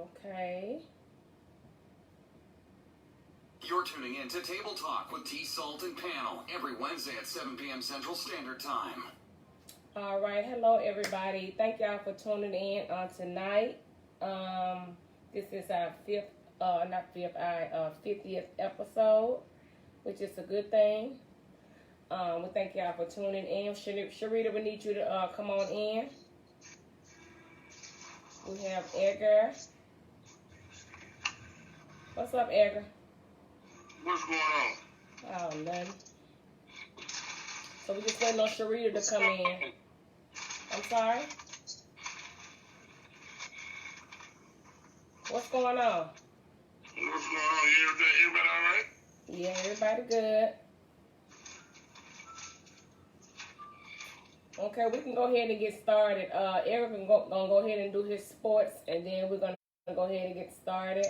Okay. You're tuning in to Table Talk with T. Salt and Panel every Wednesday at 7 p.m. Central Standard Time. All right. Hello, everybody. Thank y'all for tuning in on tonight. This is our 50th episode, which is a good thing. We thank y'all for tuning in. Sharita, we need you to come on in. We have Edgar. What's up, Edgar? What's going on? Oh, nothing. So we just waiting on Sharita to come in. I'm sorry? What's going on? What's going on? Everybody all right? Yeah, everybody good. Okay, we can go ahead and get started. Eric can gonna go ahead and do his sports, and then we're gonna go ahead and get started.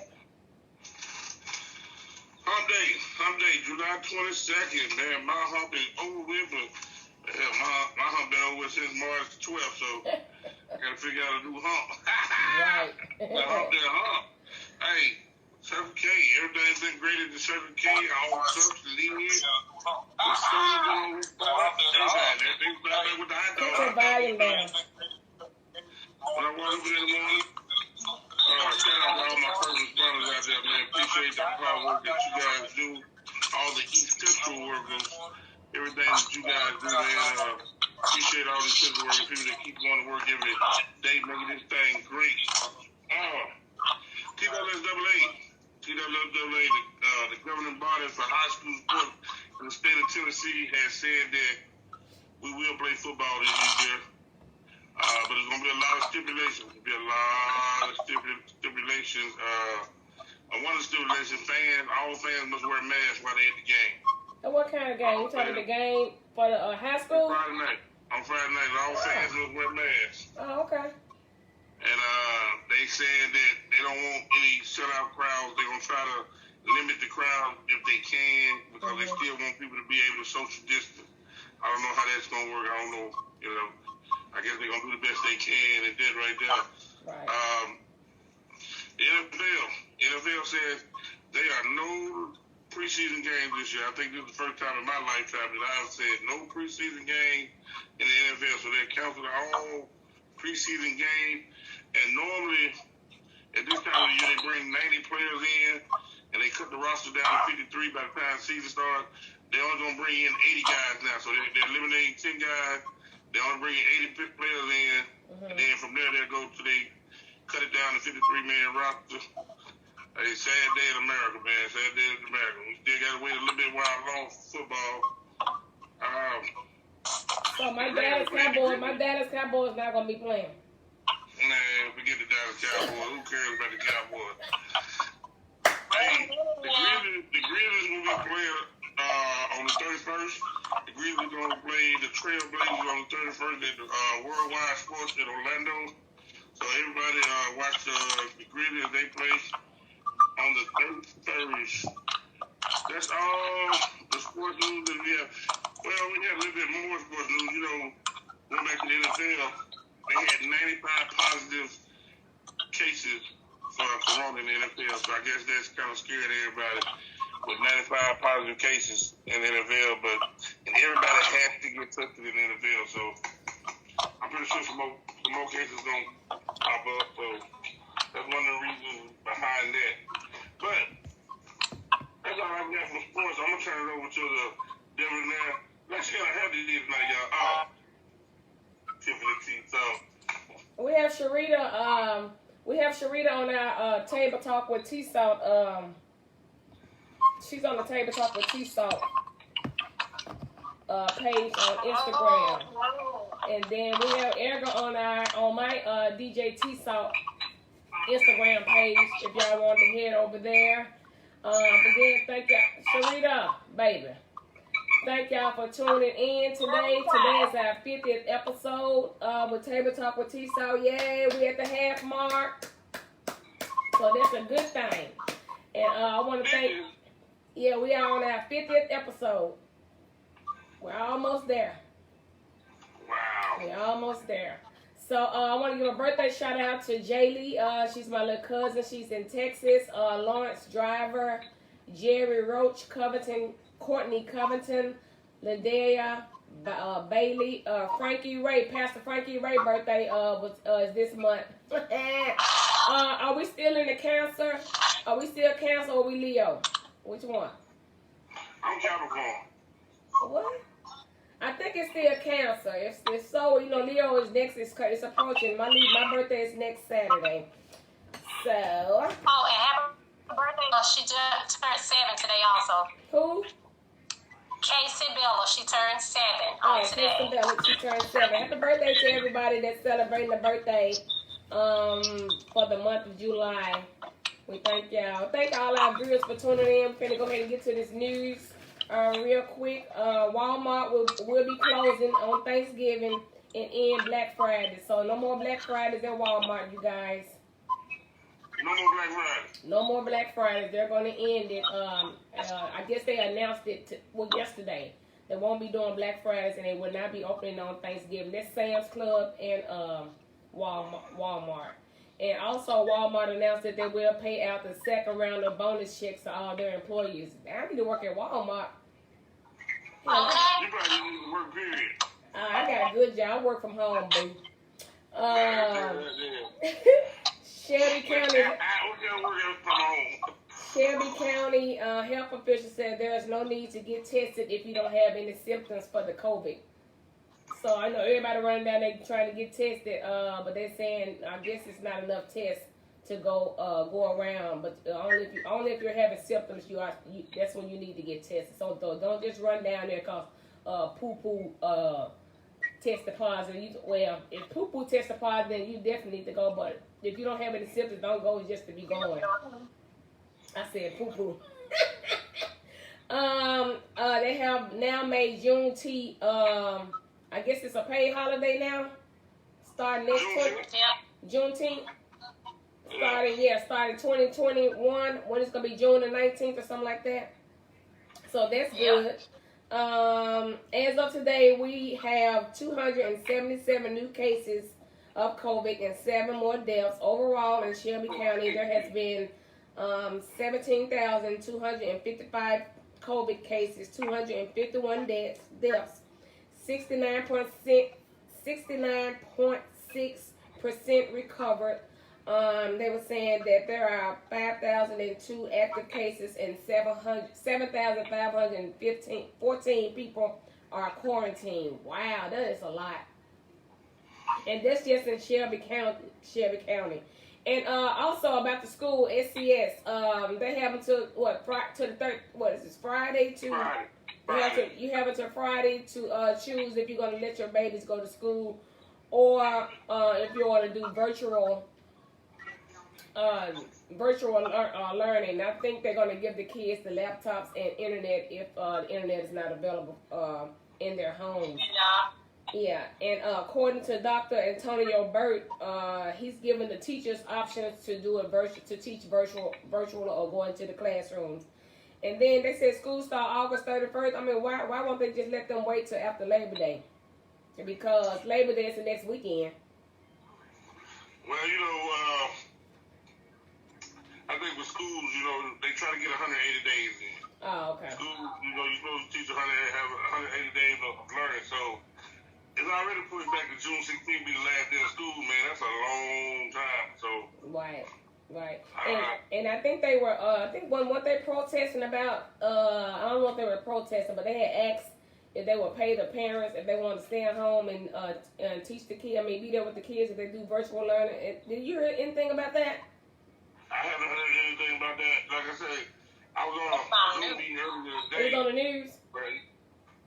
Hump Day, July 22nd, man. My hump is over with, but my hump been over with since March 12th, so I gotta figure out a new hump. Right. The hump. Hey, Circle K, everything's been great at the Circle K. All the trucks, the leads, the stores, everything's back with the hot dog. Put your volume down. When I walk over there in the morning, shout out to all my first responders out there, man. Appreciate the hard work that you guys do. All the East Central workers, everything that you guys do, man. Appreciate all these Central workers, people that keep going to work every day, making this thing great. TWSAA, the governing body for high school sports in the state of Tennessee has said that we will play football this year. But there's going to be a lot of stipulations. There'll be a lot of stipulations. One of the stipulations, all fans must wear masks while they're at the game. And what kind of game? You talking the game for the high school? On Friday night, all fans must wear masks. Oh, okay. And they said that they don't want any sellout crowds. They're going to try to limit the crowd if they can because they still want people to be able to social distance. I don't know how that's going to work. I don't know, I guess they're going to do the best they can and did right there. Right. The NFL says there are no preseason games this year. I think this is the first time in my lifetime that I've said no preseason game in the NFL. So they're canceling all preseason games. And normally, at this time of the year, they bring 90 players in and they cut the roster down to 53 by the time the season starts. They're only going to bring in 80 guys now. So they're eliminating 10 guys. They're only bringing 80 players in. And then from there, they'll go to they cut it down to 53-man roster. Hey, sad day in America, man. Sad day in America. We still got to wait a little bit while long for football. So my Dallas Cowboys not going to be playing. Nah, forget the Dallas Cowboys. Who cares about the Cowboys? Hey, the Grizzlies will be playing on the 31st. The Grizzlies going to play the Trailblazers on the 31st at the Worldwide Sports in Orlando. So everybody watch the Grizzlies. They play on the 31st. That's all the sports news that we have. Well, we have a little bit more sports news. Going back to the NFL, they had 95 positive cases for corona in the NFL. So I guess that's kind of scaring everybody with 95 positive cases in the NFL. And everybody has to get tested in the NFL. So I'm pretty sure some more cases going to pop up. So that's one of the reasons behind that. But that's all I got for sports. I'm going to turn it over to the devil now. Let's see how healthy it is now, y'all. Tiffany T. So we have Sharita. On our Table Talk with T Salt. She's on the Table Talk with T Salt page on Instagram, and then we have Erica on my DJ T Salt Instagram page. If y'all want to head over there. Again, thank y'all, Sharita, baby. Thank y'all for tuning in today. Today is our 50th episode with Table Talk with T-Salt. Yay, we at the half mark. So that's a good thing. And I want to thank, we are on our 50th episode. We're almost there. Wow. We're almost there. So I want to give a birthday shout out to Jaylee. She's my little cousin. She's in Texas. Lawrence Driver, Jerry Roach Covington, Courtney Covington, Ladea Bailey, Frankie Ray. Pastor Frankie Ray birthday is this month. Are we still in the Cancer? Are we still Cancer or are we Leo? Which one? I'm Capricorn. What? I think it's still Cancer. If so, Leo is next. It's approaching. My birthday is next Saturday. So. Oh, and happy birthday. She just turned 7 today also. Who? Casey Bella. She turned 7 today. Casey Bella. She turned 7. Happy birthday to everybody that's celebrating the birthday for the month of July. We thank y'all. Thank all our viewers for tuning in. We're finna go ahead and get to this news. Real quick, Walmart will be closing on Thanksgiving and end Black Friday. So no more Black Fridays at Walmart, you guys. No more Black Friday. No more Black Fridays. They're going to end it. I guess they announced it yesterday. They won't be doing Black Fridays and they will not be opening on Thanksgiving. That's Sam's Club and Walmart. And also, Walmart announced that they will pay out the second round of bonus checks to all their employees. I need to work at Walmart. You probably need to work, period. I got a good job. I work from home, boo. Shelby County health officials said there is no need to get tested if you don't have any symptoms for the COVID. So I know everybody running down there trying to get tested, but they're saying I guess it's not enough tests to go around. But only if you're having symptoms, that's when you need to get tested. So don't just run down there because poo-poo tested positive. If poo-poo tested positive, then you definitely need to go. But if you don't have any symptoms, don't go just to be going. I said poo-poo. They have now made Juneteenth. I guess it's a paid holiday now. Starting next Juneteenth. Starting 2021. When it's gonna be June the 19th or something like that. So that's good. As of today, we have 277 new cases of COVID and 7 more deaths. Overall in Shelby County, there has been 17,255 COVID cases, 251 deaths, 69.6% recovered. They were saying that there are 5,002 active cases and 7,514 people are quarantined. Wow, that is a lot. And that's just in Shelby County. And also about the school, SCS, they have until Friday to you have until Friday to choose if you're going to let your babies go to school or if you want to do virtual learning. I think they're going to give the kids the laptops and internet if the internet is not available in their homes. Yeah, and according to Dr. Antonio Burt, he's giving the teachers options to do to teach virtual or go into the classrooms. And then they said school start August 31st. I mean, why won't they just let them wait till after Labor Day? Because Labor Day is the next weekend. Well, I think with schools, they try to get 180 days in. Oh, okay. School, you're supposed to teach have 180 days of learning, so it's already pushed back to June 16th be the last day of school, man. That's a long time, so. Right. And I think they were, what they protesting about, I don't know if they were protesting, but they had asked if they would pay the parents if they wanted to stay at home and teach the kids, be there with the kids if they do virtual learning. Did you hear anything about that? I haven't heard anything about that. Like I said, I was on a Zoom meeting earlier today. It was on the news? Right.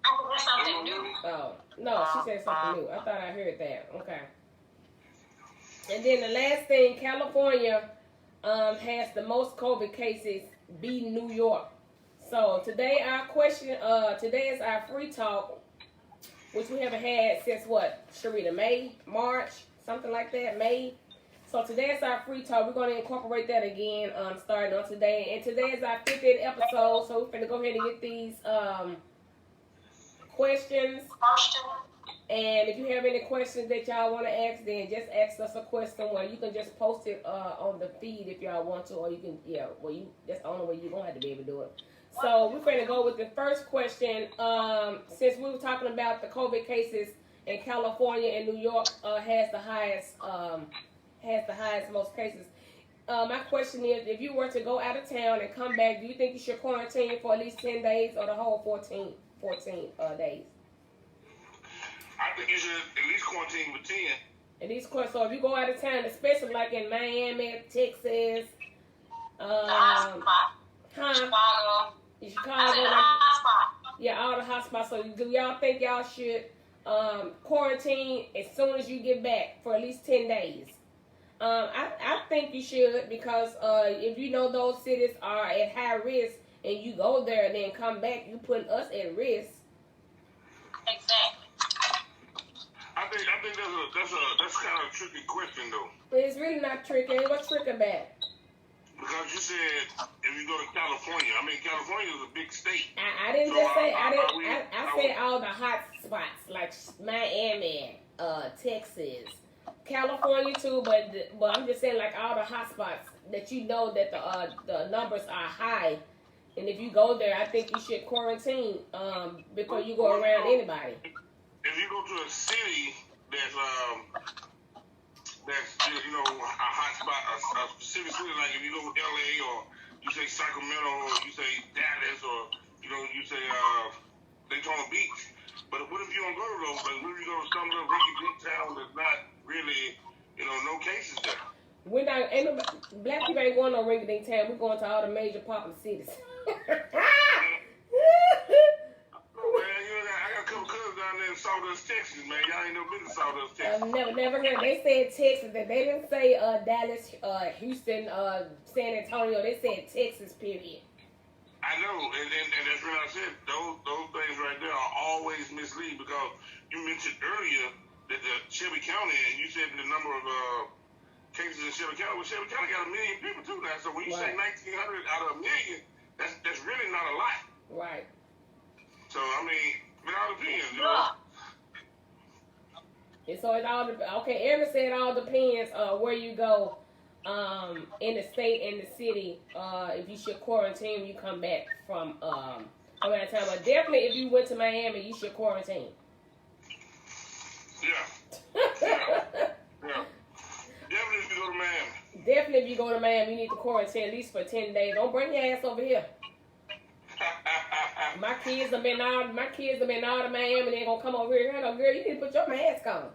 I think there's something new. Oh, no, she said something new. I thought I heard that. Okay. And then the last thing, California has the most COVID cases, beating New York. So today our question, today is our free talk, which we haven't had since what, Sharita, March, something like that, May. So today is our free talk. We're going to incorporate that again, starting on today. And today is our 50th episode, so we're going to go ahead and get these questions And if you have any questions that y'all want to ask, then just ask us a question. Well, you can just post it on the feed if y'all want to, or you can, that's the only way you're going to have to be able to do it. So we're going to go with the first question. Since we were talking about the COVID cases in California and New York has the highest most cases. My question is, if you were to go out of town and come back, do you think you should quarantine for at least 10 days or the whole 14 days? I think you should at least quarantine for 10. At least, so if you go out of town, especially like in Miami, Texas, Chicago. Chicago, yeah, all the hotspots. So do y'all think y'all should quarantine as soon as you get back for at least 10 days? I think you should, because if you know those cities are at high risk and you go there and then come back, you put us at risk. Exactly. I think that's kind of a tricky question though. But it's really not tricky. What's tricky about it? Because you said if you go to California, I mean California is a big state. I didn't just say I said all the hot spots like Miami, Texas, California too. But I'm just saying like all the hot spots that you know that the numbers are high, and if you go there, I think you should quarantine before you go around anybody. If you go to a city that's a hot spot, a specific city, like if you go to LA or you say Sacramento or you say Dallas or you say Daytona Beach. But what if you don't go to those places? What if you go to some of the big town that's not really no cases there? We're not. Black people ain't going no rinky-dink town. We're going to all the major popular cities. I got a couple cousins down there in Sawdust, Texas, man. Y'all ain't never been to Sawdust, Texas. Never heard. They said Texas. They didn't say Dallas, Houston, San Antonio. They said Texas, period. I know, and that's what I said. Those things right there are always misleading, because you mentioned earlier that the Shelby County, and you said the number of cases in Shelby County. Well, Shelby County got 1 million people too now. So when you say 1,900 out of 1 million, that's really not a lot. Right. So I mean, it all depends, And so it all okay. Ever said it all depends where you go in the state and the city. If you should quarantine when you come back from around time, but definitely if you went to Miami, you should quarantine. Yeah. Definitely if you go to Miami. Definitely if you go to Miami, you need to quarantine at least for 10 days. Don't bring your ass over here. My kids have been out of Miami. They gonna come over here. Girl, you need to put your mask on.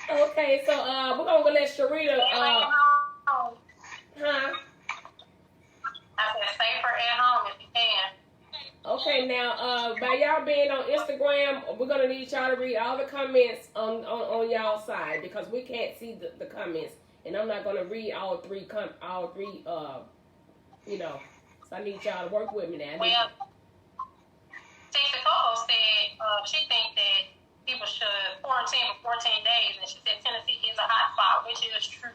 Okay, so we're gonna go let Sharita. Huh? I said safer at home if you can. Okay, now by y'all being on Instagram, we're gonna need y'all to read all the comments on y'all side, because we can't see the comments, and I'm not gonna read all three. So I need y'all to work with me now. Well, Stacey Coco said she thinks that people should quarantine for 14 days, and she said Tennessee is a hot spot, which is true.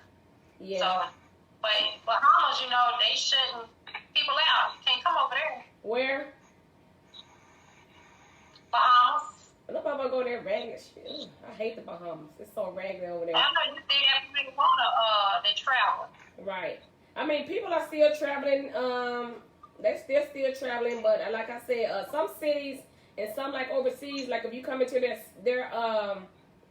Yeah. So, but Bahamas, they shouldn't people out. You can't come over there. Where? Bahamas. Nobody go there ragged. Shit. I hate the Bahamas. It's so ragged over there. I know you think everybody wanna they travel. Right. I mean, people are still traveling. They're still traveling, but like I said, some cities and some like overseas, like if you come into their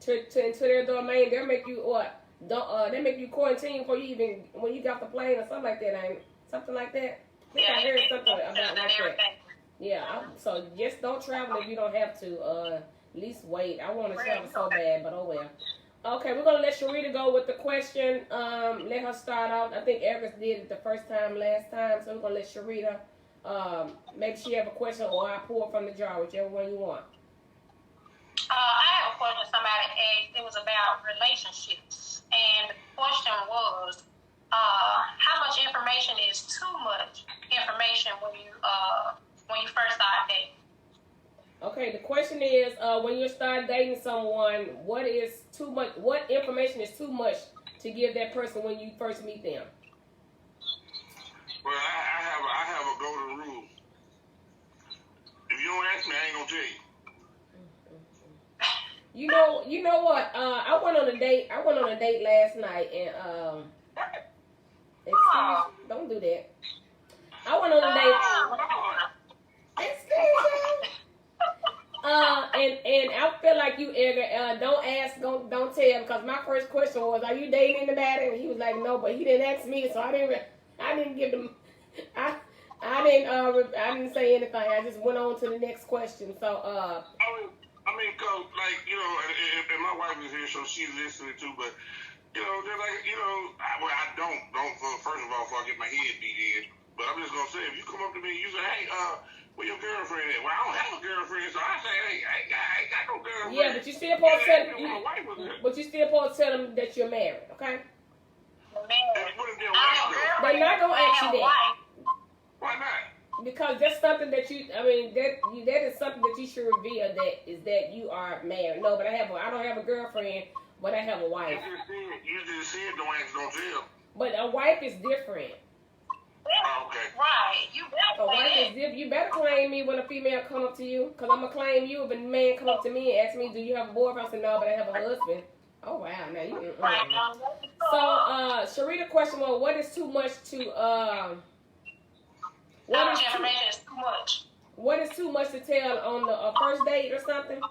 into their domain, they'll make you what? They make you quarantine before you even when you get off the plane or something like that. Something like that. I think I heard something about like that. Yeah. So just don't travel if you don't have to. At least wait. I want to travel so bad, but oh well. Okay, we're gonna let Sharita go with the question. Let her start out. I think Everest did it the first time last time, so we're gonna let Sharita. Maybe she have a question, or I pull from the jar, whichever one you want. I have a question somebody asked. It was about relationships, and the question was, how much information is too much information when you first start dating? Okay, the question is, when you start dating someone, what is too much? What information is too much to give that person when you first meet them? Well, I have a golden rule. don't ask me, I ain't gonna tell you. You know what? I went on a date last night, and excuse, don't do that. I went on a date. Excuse me. And I feel like you, Edgar. Don't ask, don't tell. Because my first question was, "Are you dating anybody?" And he was like, "No," but he didn't ask me, so I didn't give him. I didn't say anything. I just went on to the next question. So I mean, cause like and my wife is here, so she's listening too. But they're like, I don't. First of all, before I get my head beat in. But I'm just gonna say, if you come up to me and you say, "Hey, where your girlfriend at?" Well, I don't have a girlfriend, so I say, "Hey, I ain't got no girlfriend." Yeah, but you still supposed to tell them that you're married, okay? They're not gonna ask you that. Why not? Because that's something that that is something that you should reveal, that you are married. No, but I don't have a girlfriend, but I have a wife. You just said don't ask, don't tell. But a wife is different. Oh, okay. Right. A wife is different. You better claim me when a female come up to you, because I'm going to claim you if a man come up to me and ask me, "Do you have a boyfriend?" I say, "No, but I have a husband." Oh, wow. Now you... So, Sharita question was, what is too much to... How much information is too much? What is too much to tell on the first date or something?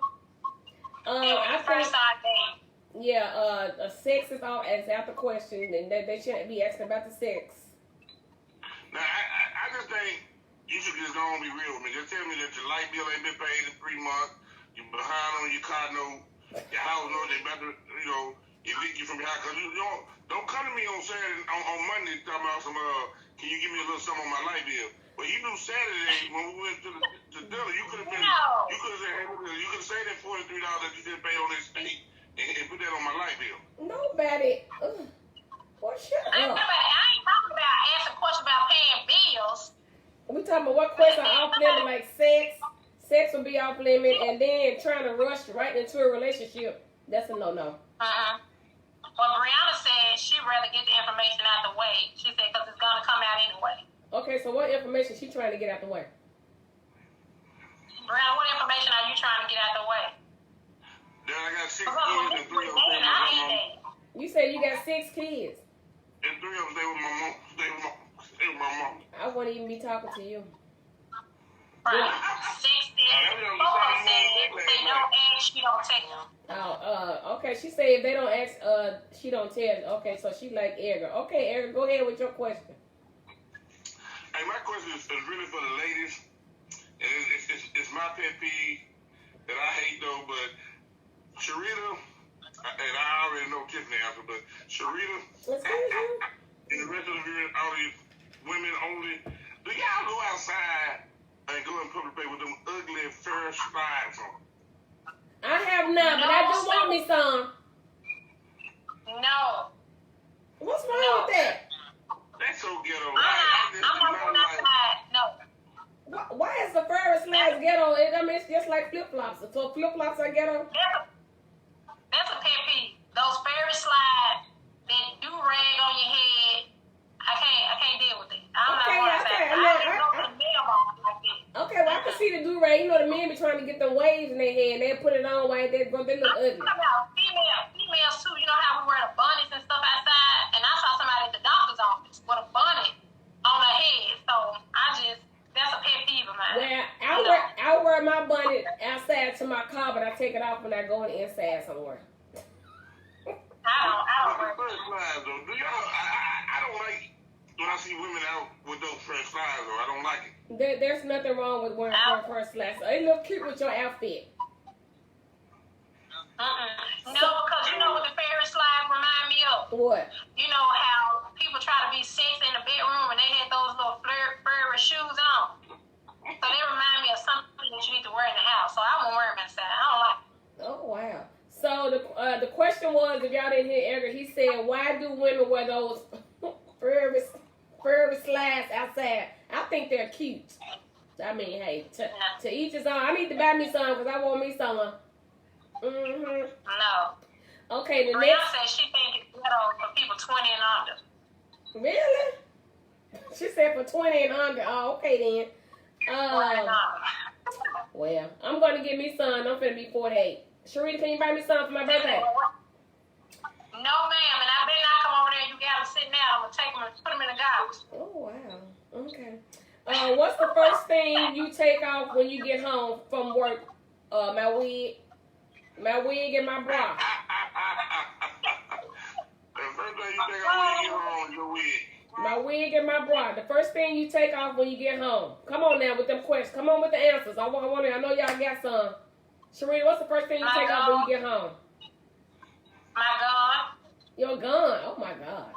I think... First date. Yeah, sex is out the question, and they shouldn't be asking about the sex. Now, I just think you should just go and be real with me. Just tell me that your light bill ain't been paid in 3 months, you're behind on your car note, your house note, they about to, evict you from your house. Because don't come to me on Saturday, on Monday, talking about some, can you give me a little something on my light bill? Well, you knew Saturday when we went to dinner, you could have been, you could have said, you could have saved that $43 that you didn't pay on this state and put that on my light bill. Nobody. Boy, shut up. I ain't talking about asking questions about paying bills. We talking about what questions are off limit, like sex. Sex will be off limit, and then trying to rush right into a relationship. That's a no-no. Well, Brianna said she'd rather get the information out the way. She said because it's going to come out anyway. Okay, so what information she trying to get out the way? Brianna, what information are you trying to get out the way? Then I got 6 kids and 3 of them. You said you got 6 kids. And 3 of them stay with my mom. Stay with my mom. I wouldn't even be talking to you. Right. 6 kids. 4 said if they don't ask, she don't tell. Oh, okay. She said if they don't ask, she don't tell. Okay, so she like Edgar. Okay, Edgar, go ahead with your question. Hey, my question is really for the ladies. And it's my pet peeve that I hate though, but Sharita, and I already know Tiffany answer, but Sharita, and the rest of all these women only, do y'all go outside and go in public play with them ugly fur slides on? I have not, but I do want me some. No. What's wrong with that? That's so ghetto. I'm not going outside. No. Why is the fur slides ghetto? I mean, it's just like flip-flops. So flip-flops are ghetto? That's a pet peeve. Those fairy slides that do rag on your head, I can't deal with it. I'm not going outside. Okay, well, I can see the do-rag. You know, the men be trying to get the waves in their head, and they put it on while they look ugly. I'm talking about females too. You know how we wear the bonnets and stuff outside? And I saw somebody at the doctor's office with a bonnet on her head. So that's a pet peeve of mine. Well, I wear my bonnet outside to my car, but I take it off when I go inside somewhere. I don't wear fur slides though. I don't like when I see women out with those fur slides though. I don't like it. There's nothing wrong with wearing fur slides. It look cute with your outfit. No, because you know what the fairy slides remind me of? What? You know how people try to be sexy in the bedroom and they had those little furry shoes on? So they remind me of something that you need to wear in the house. So I won't wear them inside. I don't like them. Oh, wow. So the question was, if y'all didn't hear Edgar, he said, why do women wear those furry slides outside? I think they're cute. I mean, hey, to each his own. I need to buy me some because I want me some. No. Okay, the Brianna next. said she thinks it's ghetto for people 20 and under. Really? She said for 20 and under. Oh, okay then. Well, I'm going to get me son. I'm finna be 48. Sharita, can you buy me son for my birthday? No, ma'am. And I better not come over there. You got them sitting out. I'm going to take them and put them in the garbage. Oh, wow. Okay. What's the first thing you take off when you get home from work? My wig and my bra. The first thing you take off when you get home is your wig. My wig and my bra. The first thing you take off when you get home. Come on now with them questions. Come on with the answers. I know y'all got some. Sharita, what's the first thing you take off when you get home? My gun. Your gun. Oh my God.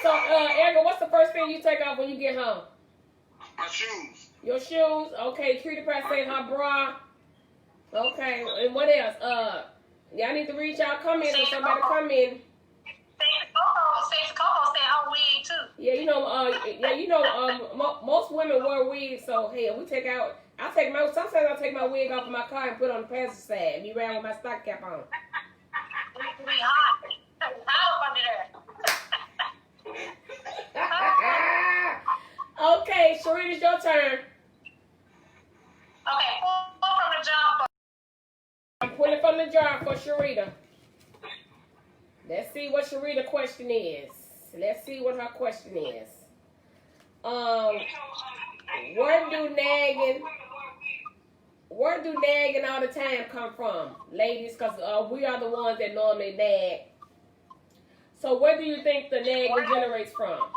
So, Erica, what's the first thing you take off when you get home? My shoes. Your shoes. Okay. Cutie Pie saying her bra. Okay. And what else? Y'all need to read y'all comments or somebody come in. Sexy Coco said her wig too. Yeah, most women wear wigs, so hey, sometimes I take my wig off of my car and put it on the passenger side and be around with my stock cap on. It be hot. It's hot up under there. Okay, Sharita, it's your turn. Okay, pull from the job. I'm pulling from the jar for Sharita. Let's see what Sharita's question is. Where do nagging all the time come from, ladies? Because we are the ones that normally nag. So where do you think the nagging generates from?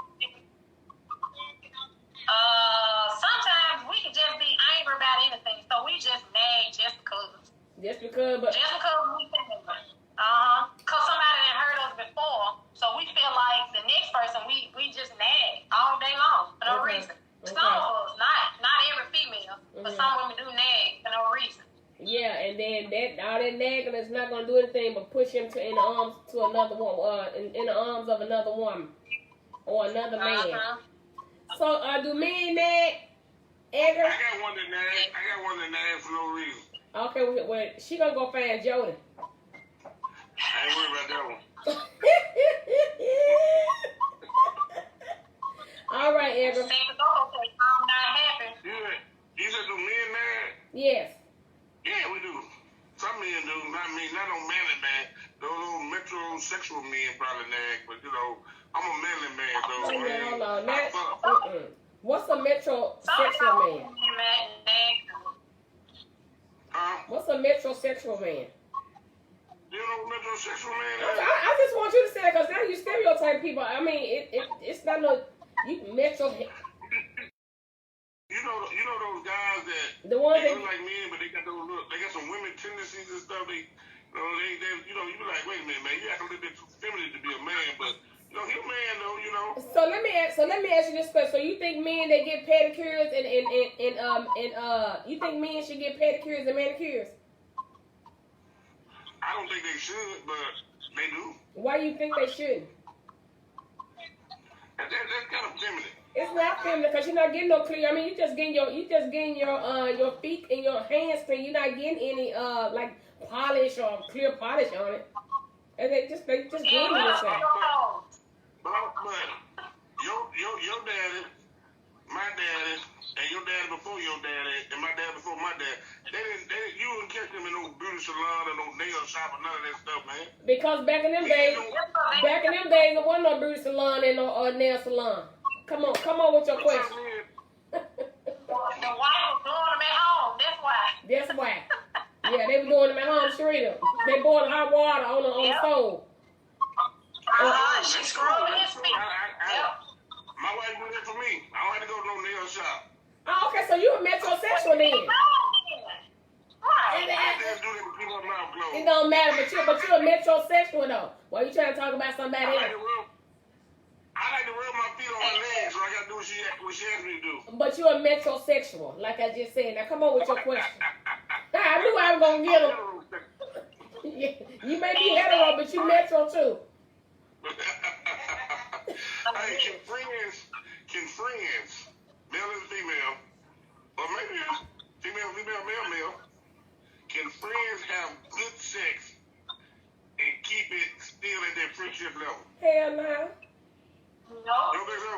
Sometimes we can just be angry about anything, so we just nag just because. Just because we think. Because somebody that hurt us before, so we feel like the next person, we just nag all day long for no reason. Some of us, not every female, but some women do nag for no reason. Yeah, and then all that nagging is not gonna do anything but push him in the arms to another woman, in the arms of another woman or another man. So, do men nag? Edgar? I got one that nag for no reason. Okay, well, she gonna go find Jody. I ain't worried about that one. All right, Edgar. I'm not happy. You said do men nag? Yes. Yeah, we do. Some men do. Not me. Not no manly man. Those little metrosexual men probably nag, but I'm a manly man, so Hold on. What's a metrosexual man? What's a metrosexual man? You know what metrosexual man is? I just want you to say it because now you stereotype people. I mean, it's not no metro. You know those guys that the ones they that look like men, but they got some women tendencies and stuff. They you be like, wait a minute, man, you act a little bit too feminine to be a man, but he's a man though, So let me ask you this question. So you think men that get pedicures and you think men should get pedicures and manicures? I don't think they should, but they do. Why do you think they shouldn't? That's kind of feminine. It's not feminine because you're not getting no clear. I mean, you just getting your feet and your hands clean. You're not getting any like polish or clear polish on it. And they just doing this thing. But your daddy, my daddy, and your daddy before your daddy, and my dad before my dad, you wouldn't catch them in no beauty salon or no nail shop or none of that stuff, man. Because back in them days, there wasn't no beauty salon and no nail salon. Come on with your question. The wife was doing them at home. That's why. Yeah, they were doing them at home, Sharita. They boiled hot water on the stove. She screwed his feet. My wife did that for me. I don't have to go to no nail shop. Oh, okay, so you a metrosexual then. Right. It don't matter, but you're a metrosexual though. Why you trying to talk about somebody else? I like to rub my feet on her legs, so I got to do what she asked me to do. But you're a metrosexual, like I just said. Now come on with your question. I knew I was going to get him. You may be hetero, but you metro too. Hey, can friends, male and female, or maybe female, male, can friends have good sex and keep it still at their friendship level? Hell no. You don't think so?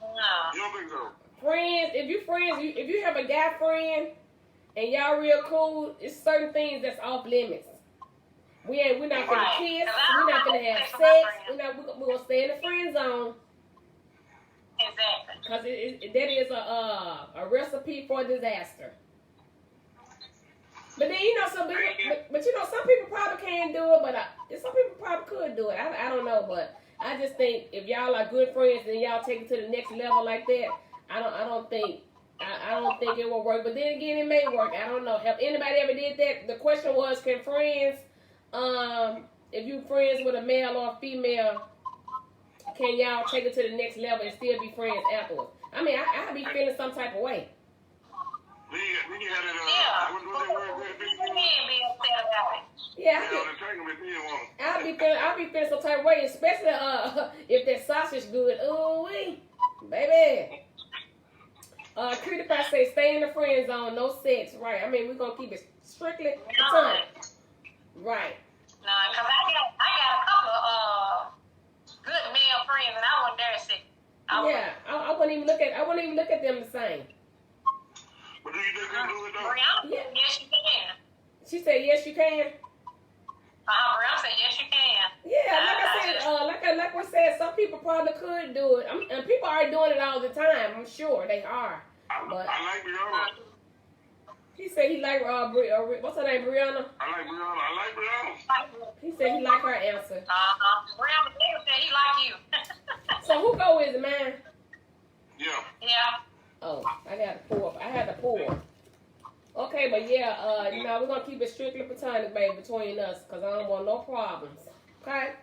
No. You don't think so? Friends, if you have a guy friend and y'all real cool, it's certain things that's off limits. We're not gonna kiss. We're not gonna have sex. We're gonna stay in the friend zone. Exactly. Because that is a recipe for disaster. But then some people probably can't do it, but some people probably could do it. I don't know, but I just think if y'all are good friends and y'all take it to the next level like that, I don't think it will work. But then again, it may work. I don't know. Have anybody ever did that? The question was, can friends, if you friends with a male or a female, can y'all take it to the next level and still be friends afterwards? I mean, I be feeling some type of way. Then you had it, Yeah, I'll be feeling some type of way, especially if that sausage good. Ooh wee, baby. Cutie Pie say stay in the friend zone, no sex. Right. I mean, we're gonna keep it strictly platonic. Right. Nah, cause I got a couple of good male friends, and I wouldn't dare say. I wouldn't even look at them the same. But do you think you do it though? Brianna, yes, you can. She said yes, you can. Brianna said yes, you can. Yeah, like I said, like we said, some people probably could do it. And people are doing it all the time. I'm sure they are. But I like Brianna. He said he like what's her name, Brianna? I like Brianna. He said he like her answer. Brianna said he like you. So who go is it, man? Yeah. Oh, I had to pour. Okay, but yeah, we're gonna keep it strictly platonic, baby, between us, cause I don't want no problems. Okay.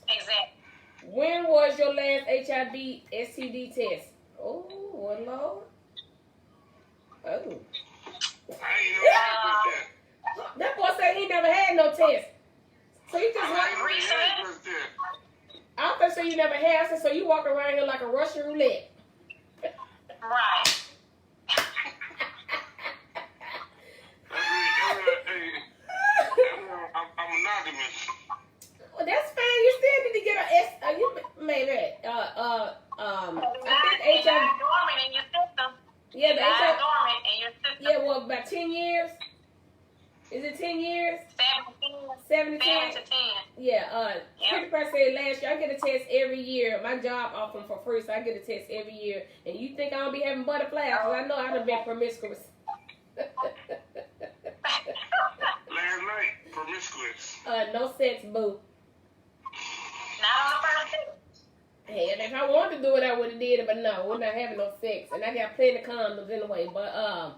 Exactly. When was your last HIV STD test? Oh, what Lord? Oh. I ain't know That boy said he never had no test. So you just I thought so you never had, so you walk around here like a Russian roulette. Right. I'm monogamous. Well, that's fine. You still need to get I think HIV. Dormant in your system. Yeah, the HIV. Dormant in your system. Yeah, well, about 10 years. Is it 10 years? 7 to 10. Yeah. Pretty much said last year I get a test every year. My job offer them for free, so I get a test every year. And you think I don't be having butterflies? Because I know I done been promiscuous. Last night, promiscuous. No sex, boo. Not on the first day. Hey, if I wanted to do it, I would have did it, but no, we're not having no sex. And I got plenty of condoms anyway. But I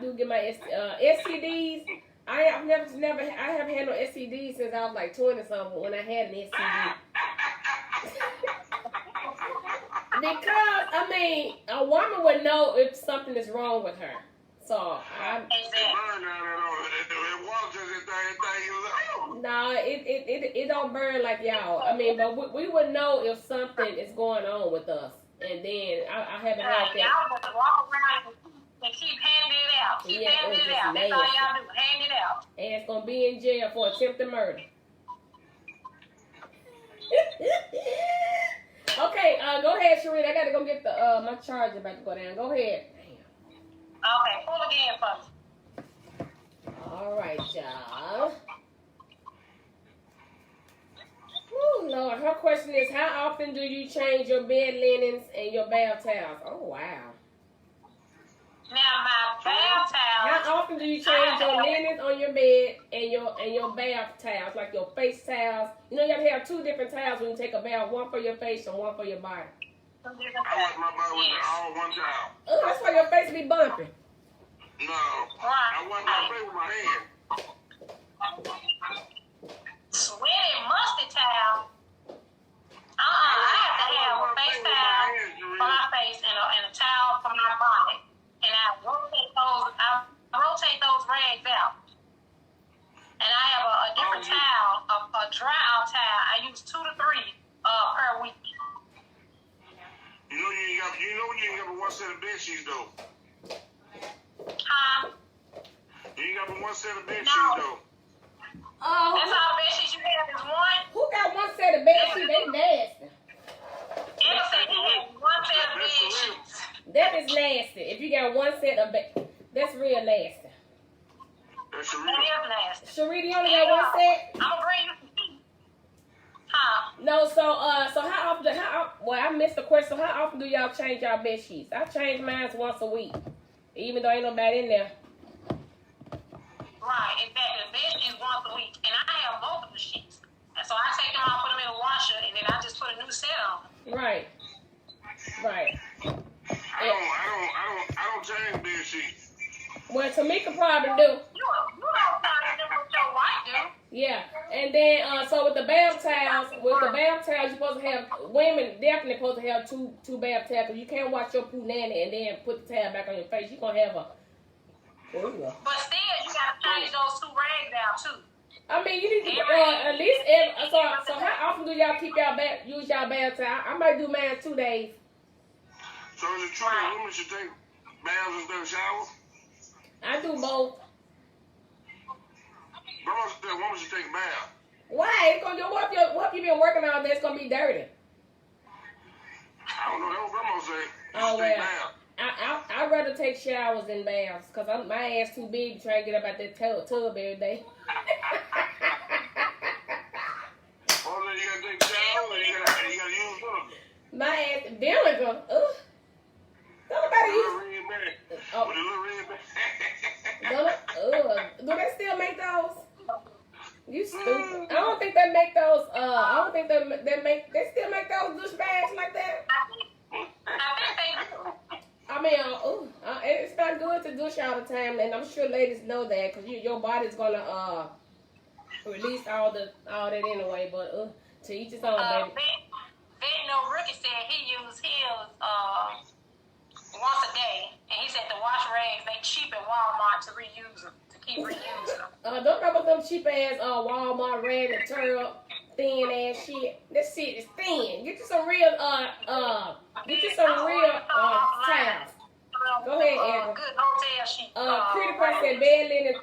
do get my STDs. I haven't had no STDs since I was like 20 something when I had an STD. Because I mean, a woman would know if something is wrong with her. So no, it don't burn like y'all. I mean, but we would know if something is going on with us. And then I haven't had that. Y'all just walk around and keep handing it out. Keep handing it out. That's all y'all do. Hand it out. And it's gonna be in jail for attempted murder. Okay, go ahead, Sharita. I gotta go get the my charger about to go down. Go ahead. Okay, pull again for me. All right, y'all. Oh Lord, her question is, how often do you change your bed linens and your bath towels? Oh wow. Now my bath towels. How often do you change your linens on your bed and your bath towels, like your face towels? You know you have to have two different towels when you take a bath, one for your face and one for your body. I wash my body with all one towel. Oh, that's why your face be bumping. No, I wash my face with my hand. Sweaty, musty towel. I have to have a face towel for my face and a towel for my body. And I rotate those rags out. And I have a different towel, a dry out towel. I use 2 to 3 per week. You know you ain't got one set of bed sheets though. Huh? You ain't got one set of bed sheets though. Oh, that's all the bed sheets you have is one? Who got one set say the bed sheet, they nasty. It'll say he had one set of bed sheets. That is nasty. If you got one set of bed, that's real nasty. That's That Sharita. is nasty. Sharita, you only got one set? I'm gonna bring you some tea. Huh? No, so how often? Well, I missed the question. So how often do y'all change y'all bed sheets? I change mine once a week, even though ain't nobody in there. Right, exactly. The bed sheets once a week, and I have multiple sheets. And so I take them out, put them in the washer, and then I just put a new set on. Right. Right. I don't change bed sheets. Well, Tamika probably do. You don't find them what your wife do. Yeah, and then so with the bath towels, you're supposed to have women definitely supposed to have two bath towels. 'Cause you can't wash your poo nanny and then put the towel back on your face. You're gonna have a. Ooh. But still, you gotta change those 2 rags out too. I mean, you need to at least so how often do y'all use y'all bath towel? I might do mine 2 days. So is it true that women should take baths instead of showers? I do both. Grandma said women should take a bath. Why? It's gonna what if you been working all day? It's gonna be dirty. I don't know. That's what Grandma said. Oh, Take well. baths. I'd rather take showers than baths because my ass too big to try to get up out that tub every day. Oh, then you gotta take showers and you gotta use vinegar. My ass vinegar. Ugh. Don't nobody use. With a Oh, little red bag. do they still make those? You stupid. I don't think they make those. I don't think they still make those douche bags like that. I think they do. I mean, it's not good to douche all the time, and I'm sure ladies know that because your body's gonna release all that anyway. But to each his own, baby. Ricky said he used his once a day, and he said the wash rags they cheap at Walmart to reuse them, to keep reusing them. Don't talk about them cheap ass Walmart rag and turtle thin ass shit. This shit is thin. Get you some real towels. Go ahead, Erica. Good hotel sheet. Pretty person said bed linen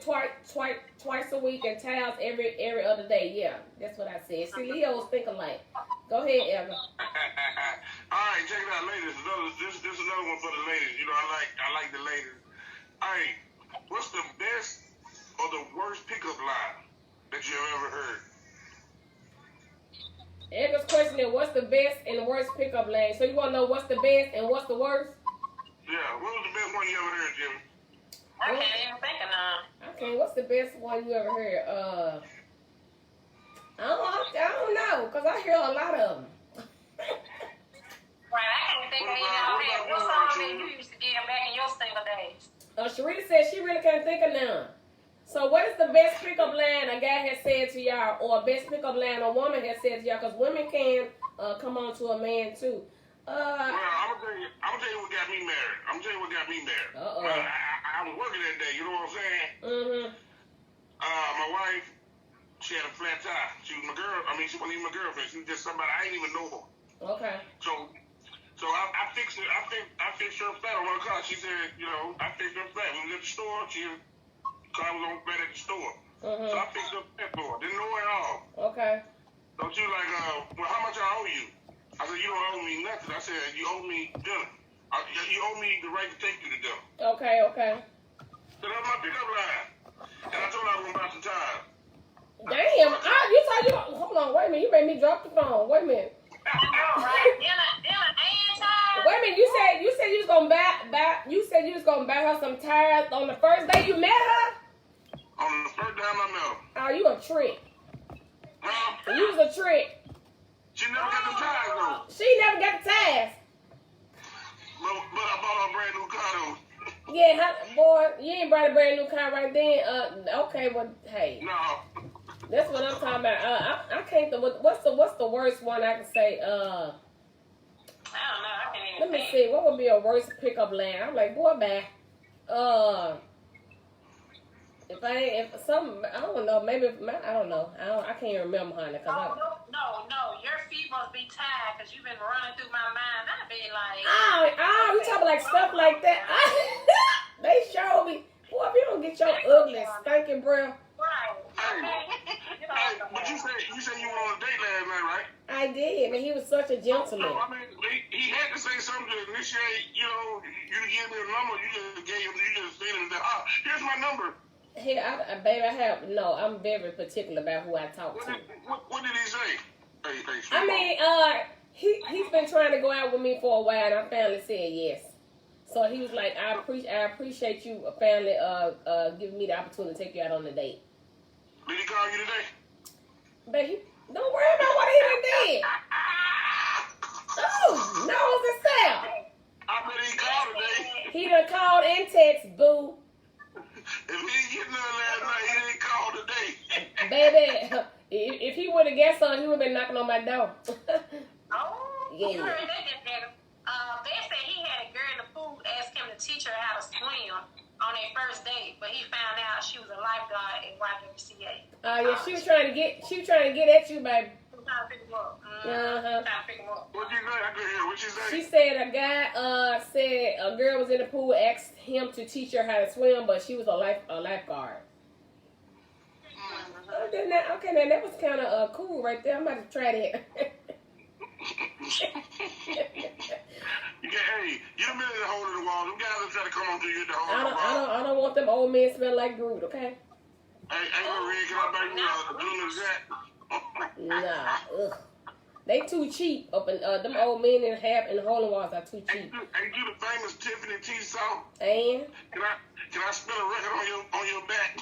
twice a week and towels every other day. Yeah, that's what I said. See, Leo's think alike. Go ahead, Erica. All right, check it out, ladies. This is another one for the ladies. You know, I like the ladies. All right, what's the best or the worst pickup line that you have ever heard? Erica's question is, what's the best and worst pickup line? So you want to know what's the best and what's the worst? Yeah, what was the best one you ever heard, Jimmy? I can't even think of none. Okay, what's the best one you ever heard? I don't know, because I hear a lot of them. Right, I can't think of any. What song that you used to give back in your single days? Sharita said she really can't think of none. So what is the best pickup line a guy has said to y'all, or a best pickup line a woman has said to y'all? Because women can come on to a man too. Well, I'm gonna tell you what got me married. I was working that day. You know what I'm saying? Mm-hmm. My wife, she had a flat tire. She was my girl. I mean, she wasn't even my girlfriend. She was just somebody I didn't even know her. Okay. So I fixed it. I fixed her flat on her car. She said, you know, I fixed her flat. We was at the store. Car was on flat at the store. Mm-hmm. So I fixed her flat for her. Didn't know her at all. Okay. So she was like, well, how much I owe you? I said, you don't owe me nothing. I said, you owe me dinner. You owe me the right to take you to dinner. Okay. So that's my pickup line. And I told her I was going to buy some time. Damn. You thought you... Hold on. Wait a minute. You made me drop the phone. Wait a minute. I know, right? Dinner and time. Wait a minute. You said you was gonna buy. You said you was gonna buy her some tires on the first day you met her. On the first time I met her. Oh, you a trick. You was a trick. She never got the tires though. She never got the tires. But I bought her a brand new car though. Yeah, boy, you ain't brought a brand new car right then. Okay, well, hey, No. that's what I'm talking about. I can't. What's the worst one I can say? I don't know. I can't even Let me think. see. What would be a worst pickup line? I'm like, boy, man. If some, I don't know. Maybe I don't know. I can't remember, honey. No. Your feet must be tired because you've been running through my mind. I'd be like, you talking like stuff like that? They showed me. Boy, if you don't get your ugly, stinking breath. right. Hey, but you said you were on a date last night, right? I did, and he was such a gentleman. I mean, he had to say something to initiate, you know, you to give me a number. You just said him that, here's my number. Here, baby, I'm very particular about who I talk to. What did he say? Hey, I mean, he's been trying to go out with me for a while, and I finally said yes. So he was like, I appreciate you finally giving me the opportunity to take you out on a date. Did he call you today? Baby, don't worry about what he done did. Oh, knows himself. I bet he called today. He done called and text, boo. If he didn't get none last night, he didn't call today. Baby, if he would have guessed something, he would have been knocking on my door. Oh, Yeah. you heard that, didn't you? They said he had a girl in the pool ask him to teach her how to swim on their first date, but he found out she was a lifeguard at YWCA. Yeah, she was trying to get at you, baby. I'm trying to pick him up. Uh-huh. Trying to pick him up. What'd you say? I couldn't hear. What'd you say? She said a guy said a girl was in the pool, asked him to teach her how to swim, but she was a lifeguard. Okay, now that was kind of cool right there. I'm about to try that. Hey, you done been in the hole in the wall. Them guys that try to come on to you at the hole in the wall. I don't want them old men smell like Groot, okay? Hey, Maria, can I buy you a Blue Jack? Nah, ugh. They too cheap. Up in them old men in the hole in the walls are too cheap. Ain't you the famous Tiffany T. Salt? And Can I spin a record on your back?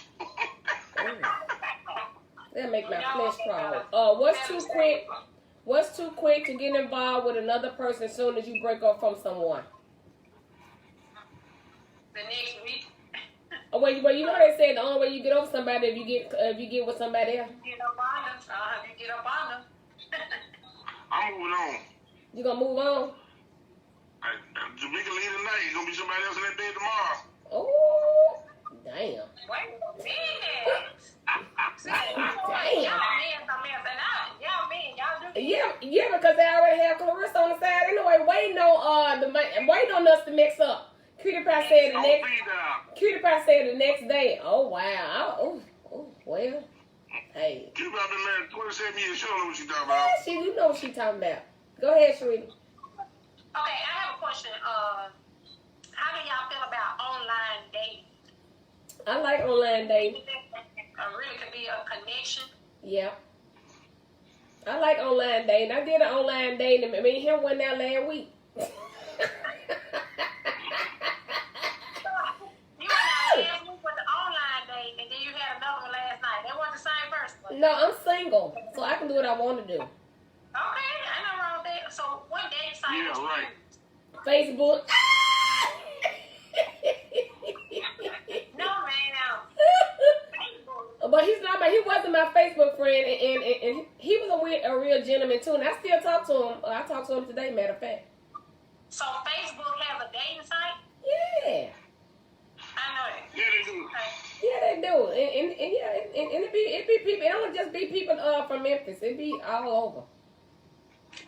that make my flesh crawl. What's too quick to get involved with another person as soon as you break up from someone? The next week. Well, you know they say the only way you get over somebody if you get with somebody else. Get up on them. You get up on them. I'm moving on. You gonna move on? We can leave tonight. There's gonna be somebody else in that bed tomorrow. Oh, damn. Wait a minute. Yeah, because they already have Clarissa on the side anyway, waiting on us to mix up. Cutie Pie said the next day. Oh wow. Oh well. Hey. Cutie Pie been married 27 years. She don't know what she talking Yeah, about. you know what she talking about. Go ahead, Sharita. Okay, I have a question. How do y'all feel about online dating? I like online dating. Really could be a connection. Yeah. I like online dating. I did an online dating. I mean, him went out last week. You went out last week with the online date, and then you had another one last night. That wasn't the same person. No, I'm single, so I can do what I want to do. Okay, I know wrong with that. So, what dating site? Yeah, right. Facebook. No, man. But he wasn't my Facebook friend, and he was a real gentleman too. And I still talk to him. I talked to him today, matter of fact. So Facebook has a dating site? Yeah. I know that. Yeah, they do. Okay. Yeah, they do. And it be people. It don't just be people from Memphis. It be all over.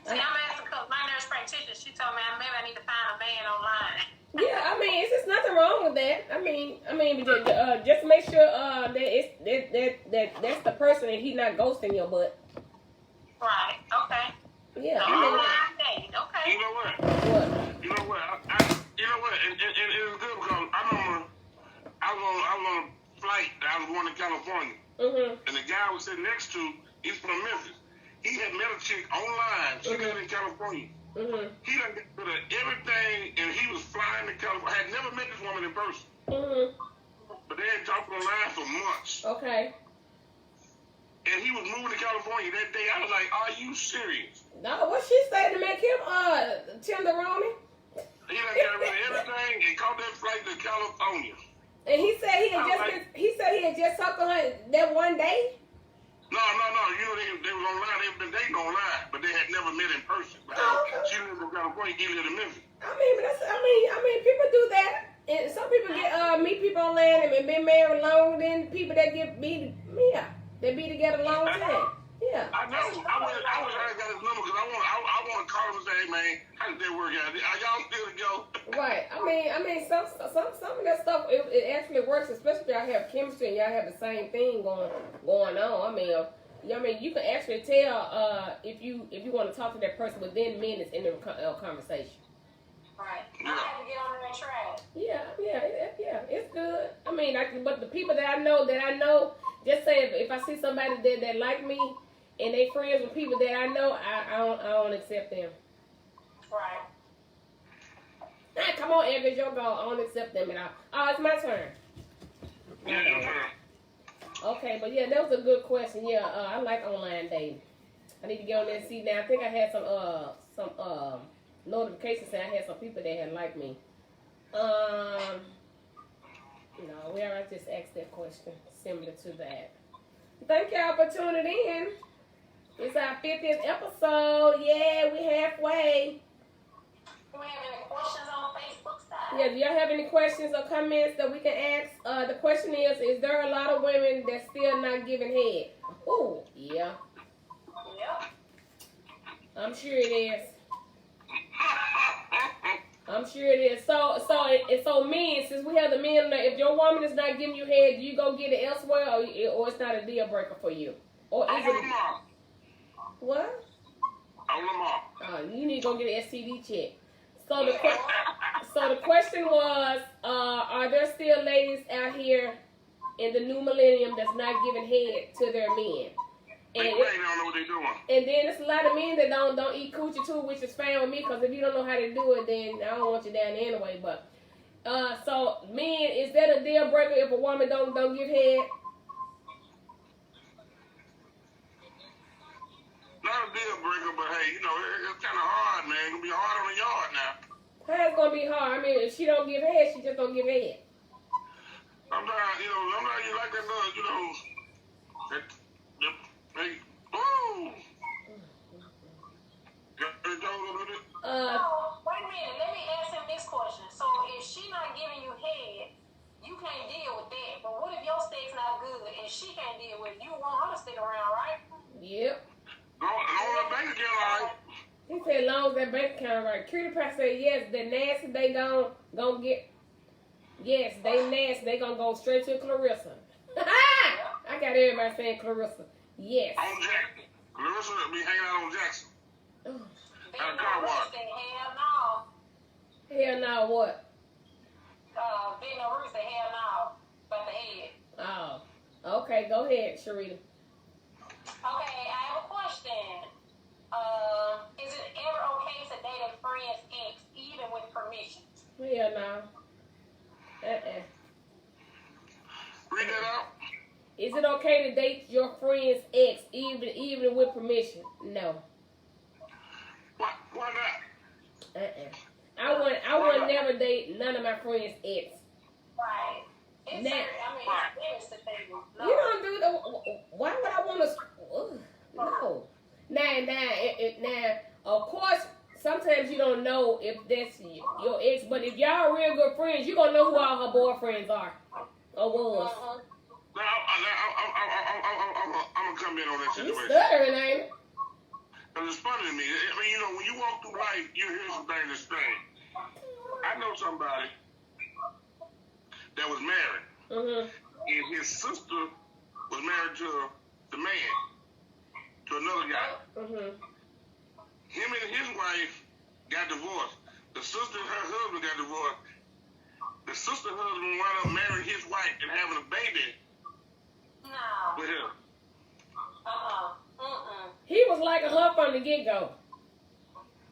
See, I'm asking because my nurse practitioner, she told me maybe I need to find a man online. Yeah, I mean, it's just nothing wrong with that. I mean, just make sure that's the person and he's not ghosting your butt. Right. Okay. Yeah. You know what? Okay. You know what? What? You know what? You know what? And it's good because I remember I was on a flight that I was going to California. And the guy I was sitting next to, he's from Memphis. He had met a chick online. She lived in California. He done got rid of everything, and he was flying to California. I had never met this woman in person. But they had talked online for months. Okay. And he was moving to California that day. I was like, are you serious? No, what she said to make him tenderoni? He done got rid of everything and caught that flight to California. And he said he had just talked to her that one day. No. You know, they was online. They've been dating online, but they had never met in person. She lived in California. He lived in Memphis. I mean, people do that. And some people get meet people online and been married longer than people that they be together a long time. Yeah. I know. I wish I got his number because I want to call him and say, hey man, how did that work out? Are y'all still together? Right. I mean, some of that stuff it actually works, especially if y'all have chemistry and y'all have the same thing going on. I mean, I mean, you can actually tell if you want to talk to that person within minutes in the conversation. Right. I have to get on there and try it. Yeah, it's good. I mean, but the people that I know, just say if I see somebody that like me and they friends with people that I know, I don't accept them. Right. Nah, come on, Edgar, it's your go. I don't accept them at all. Oh, it's my turn. Yeah, your turn. Okay, but yeah, that was a good question. Yeah, I like online dating. I need to get on there and see now. I think I had some notifications saying I had some people that had liked me. No, we already just asked that question similar to that. Thank y'all for tuning in. It's our 50th episode. Yeah, we halfway. Do we have any questions on the Facebook side? Yeah, do y'all have any questions or comments that we can ask? The question is there a lot of women that's still not giving head? Ooh, yeah. Yep. I'm sure it is. I'm sure it is. So men, since we have the men, if your woman is not giving you head, do you go get it elsewhere, or it's not a deal breaker for you? Or is it? What? You need to go get an STD check. So the question was, are there still ladies out here in the new millennium that's not giving head to their men? They don't know what they're doing. And then there's a lot of men that don't eat coochie too, which is fine with me, because if you don't know how to do it, then I don't want you down there anyway. But so men, is that a deal breaker if a woman don't give head? Not a deal breaker, but hey, it's kind of hard, man. It's gonna be hard on the yard now. How it's gonna be hard? I mean, if she don't give head, she just don't give head. Sometimes you like that little, hey, ooh. Wait a minute. Let me ask him this question. So if she not giving you head, you can't deal with that. But what if your steak's not good and she can't deal with it? You want her to stick around, right? Yep. Long as that bank account all right. He said, long as that bank account right. Cutie Pie said, yes, the nasty they gon' get. Yes, they nasty. They gonna go straight to Clarissa. I got everybody saying Clarissa. Yes. On Jackson. Clarissa be hanging out on Jackson. Hell no. Hell no, what? Big no Ruth said hell no. But the head. Oh. Okay, go ahead, Sharita. Okay, I have a question. Is it ever okay to date a friend's ex even with permission? Hell no. Read that out. Is it okay to date your friend's ex even with permission? No. Why not? I would never date none of my friends' ex. Right. It's the thing. No. You don't do the. Why would I want to? No. Now, of course, sometimes you don't know if that's your ex, but if y'all real good friends, you gonna know who all her boyfriends are or was. Now, I'm gonna come in on that You situation. stuttering, ain't it? Because it's funny to me. I mean, when you walk through life, you hear some things that's strange. I know somebody that was married, and his sister was married to the man, to another guy. Him and his wife got divorced. The sister and her husband got divorced. The sister husband wound up marrying his wife and having a baby with him. He was liking her from the get-go.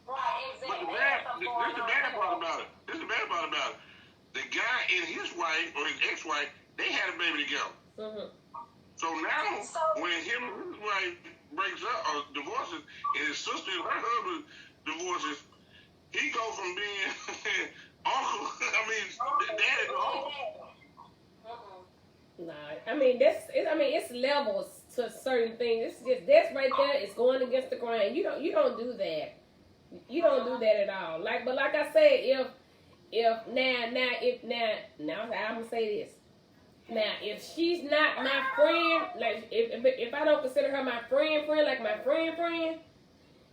Right, exactly. But this is the bad part about it. The guy and his wife, or his ex-wife, they had a baby together. So now, when him and his wife breaks up or divorces, and his sister and her husband divorces, he go from being uncle, daddy to uncle. Nah, it's levels to certain things. It's just that's right there. It's going against the grain. You don't do that. You don't do that at all. Like I said, now I'm gonna say this. Now, if she's not my friend, like if I don't consider her my friend, like my friend,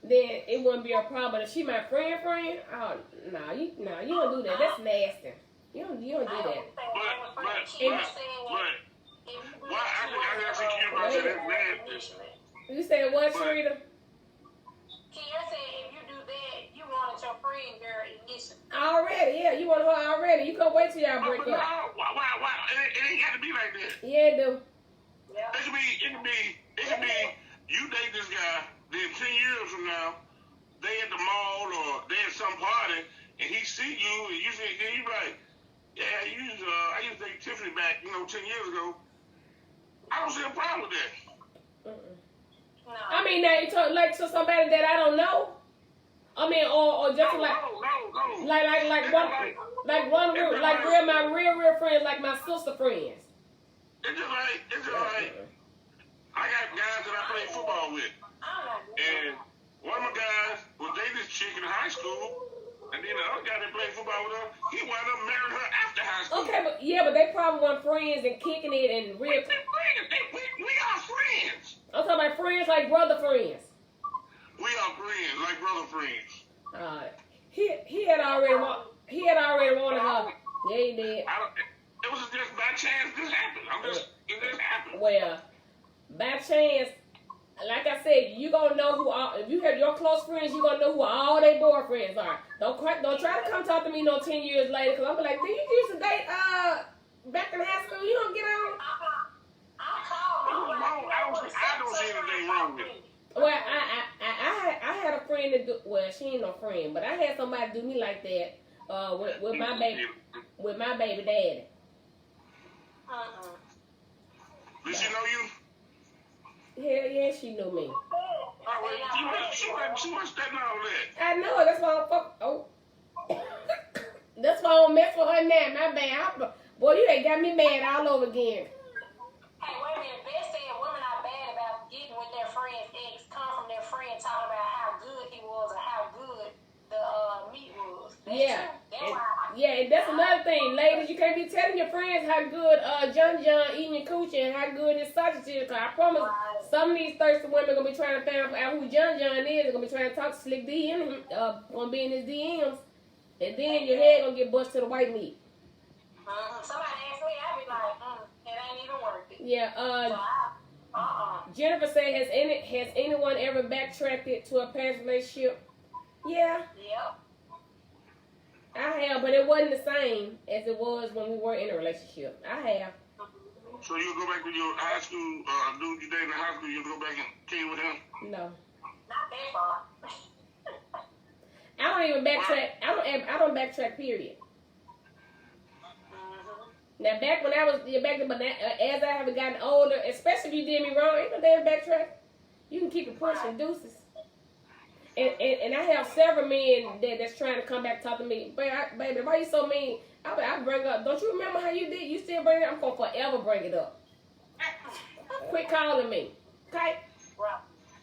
then it wouldn't be a problem. But if she my friend, oh you don't do that. That's nasty. You don't do that. But why I think that's nasty. You said what, But- Sharita? Kia said if you do that, you wanted your friend girl initially. Already, yeah. You want her already. You can't wait till y'all break But no, up. why? It ain't got to be like that. Yeah, it do. Yeah. It could be you date this guy, then 10 years from now, they at the mall or they at some party, and he see you, and you say, then you like, yeah, I used to date Tiffany back, 10 years ago. I don't see a problem with that. No. I mean, now you talk like to somebody that I don't know. I mean, or just No. like one my real friends, like my sister friends. It's just like, I got guys that I play football with, I'm not doing and one of my guys was dating this chick in high school, and then the other guy that played football with her, he wound up marrying her after high school. Okay, but they probably weren't friends and kicking it and real. We're friends. We are friends. I'm talking about friends like brother friends. We are friends, like brother friends. He had already wanted her. Yeah, he did. It was just by chance this happened. It just happened. Well, by chance, like I said, you gonna know who all. If you have your close friends, you gonna know who all their boyfriends are. Don't try to come talk to me no 10 years later, cause I'm be like, did you used to date back in high school? You don't get on. I don't see anything wrong with it. Well, I had a friend that do, well, she ain't no friend, but I had somebody do me like that with my baby daddy. Did she know you? Hell yeah, she knew me. She wasn't studying all that. I know, that's why I'm that's why I don't mess with her now. My bad. Boy, you ain't got me mad all over again. Hey, wait a minute. They said women are bad about getting with their friend's ex, come from their friend talking about how good he was or how good the meat was. That's Yeah. true. That's why. Yeah, and that's another thing, ladies. You can't be telling your friends how good John eating your coochie and how good his sausage is. Cause I promise, some of these thirsty women gonna be trying to find out who John is. They're gonna be trying to talk to Slick D and gonna be in his DMs, and then your head gonna get busted to the white meat. Somebody asked me, I'd be like, it ain't even worth it. Yeah. So, Jennifer said, has anyone ever backtracked to a past relationship? Yeah, Yep. I have, but it wasn't the same as it was when we were in a relationship. I have. So you go back to your high school, dude you dated in high school, you go back and kill with him? No. Not that far. I don't even backtrack. I don't backtrack. Period. Now back when I was but as I have gotten older, especially if you did me wrong, ain't no damn backtrack. You can keep it pushing, deuces. And I have several men that's trying to come back and talk to me. Baby, why you so mean? I bring up. Don't you remember how you did? You still bring it up? I'm gonna forever bring it up. Quit calling me, okay?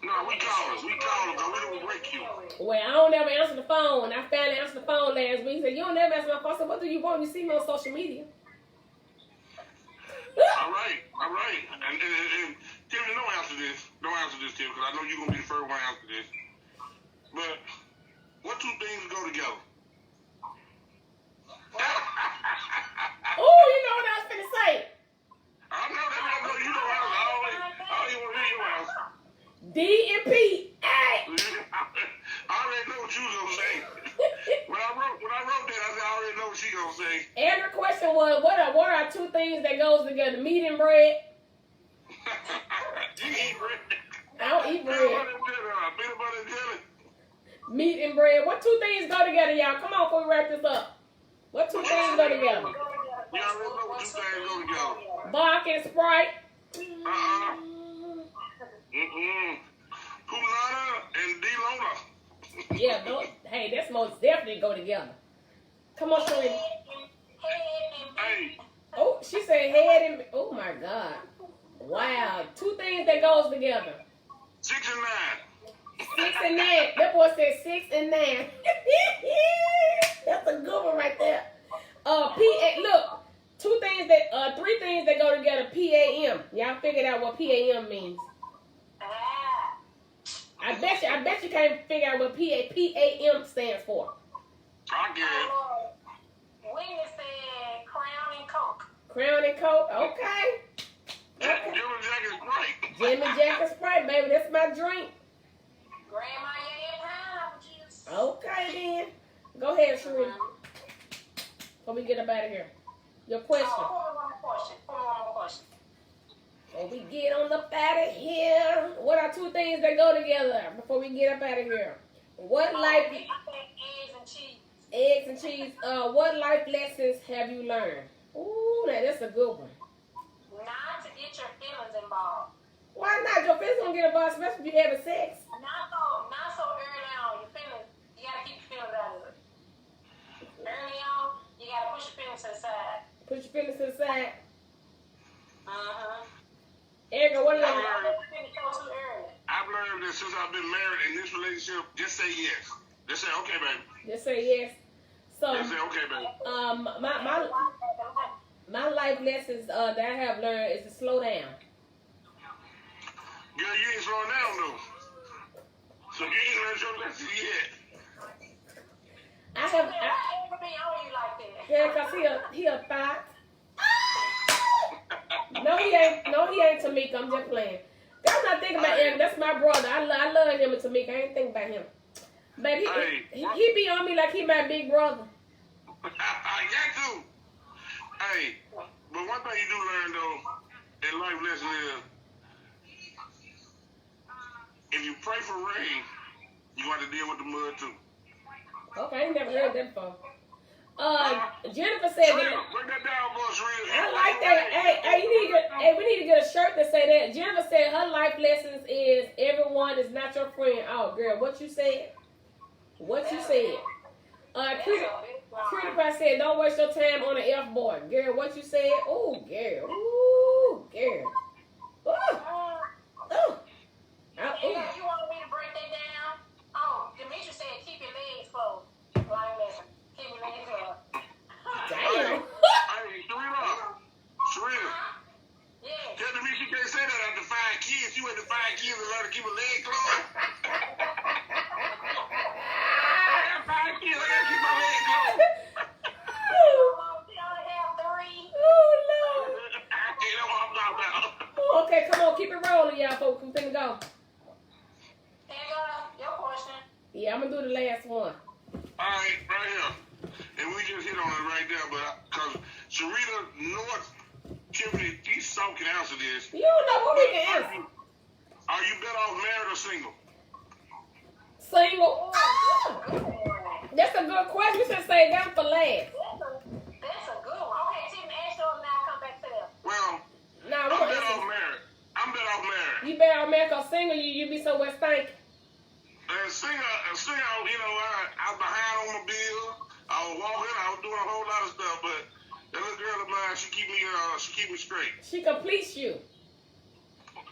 No, we call us, but we don't break you. Well, I don't ever answer the phone. I finally answered the phone last week. He said, you don't never answer my phone. I said, what do you want? You see me on social media. All right. And Tim, don't answer this, Tim, because I know you're going to be the first one to answer this. But what two things go together? Oh, you know what I was finna say. I know that. You know how I always want to hear your answer. D and P. Hey. I already know what you was going to say. When I wrote that, I said, I already know what she going to say. And the question was, what are two things that goes together? Meat and bread? You eat bread. I don't eat bread. Peanut butter and jelly. Meat and bread. What two things go together, y'all? Come on, before we wrap this up. What two things go together? You already know what two things go together. Bark and Sprite. Kulana and D-Lona. Yeah, hey, that's most definitely go together. Come on, Shirley. Hey. Oh, she said head and... Oh, my God. Wow. Two things that goes together. 6 and 9. 6 and 9. That boy said 6 and 9. That's a good one right there. Look, three things that go together. PAM. Y'all figured out what PAM means. I bet you can't figure out what PAM stands for. I get it. Whitney said Crown and Coke. Crown and Coke. Okay. Yellow Jacket's great. Jimmy Jack and Sprite, baby. That's my drink. Grandma, yeah, pineapple juice. Okay, then. Go ahead, Sharita. Before we get up out of here. Your question. Oh, one more question. Before we get on up out of here, what are two things that go together before we get up out of here? What life... Eggs and cheese. Eggs and cheese. What life lessons have you learned? Ooh, that's a good one. Not to get your feelings involved. Why not? Your feelings gonna get involved, especially if you having sex. Not so early on. Your feelings, you gotta keep your feelings out of it. Early on, you gotta push your feelings to the side. Put your feelings to the side. Erica, what do you I've learned that since I've been married in this relationship, just say yes. Just say okay, baby. Just say yes. So, Just say okay, baby. my life lessons that I have learned is to slow down. Girl, you ain't slowing down though. So you ain't learned your lesson yet. Yeah, cause he a thought. No, he ain't Tamika. I'm just playing. I'm not thinking about him. That's my brother. I love him and Tamika. I ain't thinking about him. But he be on me like he my big brother. I got to. Hey, but one thing you do learn though, in life lesson is, if you pray for rain, you got to deal with the mud too. Okay, I ain't never heard that before. Jennifer said that. Break that down, boss. I like that. Hey, we need to get a shirt that say that. Jennifer said her life lessons is everyone is not your friend. Oh, girl, what you said? What you said? Pretty Pie said, don't waste your time on the F board. Girl, what you said? Oh, girl. Ooh, girl. Ooh. Ooh. You want me to break that down? Oh, Demetri said keep your legs closed. Life lesson. Keep your legs closed. Damn. Hey, Sharita. Yeah. Tell Demetri she can't say that after 5 kids. You had the 5 kids and learn to keep a leg closed. Okay, come on, keep it rolling, y'all folks. We finna go. Your question. Yeah, I'm gonna do the last one. Alright, right here. And we just hit on it right there, but because Sharita North, Tiffany, these some can answer this. You don't know what we can answer. Are you better off married or single? Single. That's a good question. You should say that for last. That's a good one. Okay, Tiffany, ask yours now. Come back to them. Well, Nah, I'm better off married. I'm better off married. You better off married, cause single you be so west thinking. Single, you know, I was behind on my bill. I was walking. I was doing a whole lot of stuff, but that little girl of mine, she keep me straight. She completes you.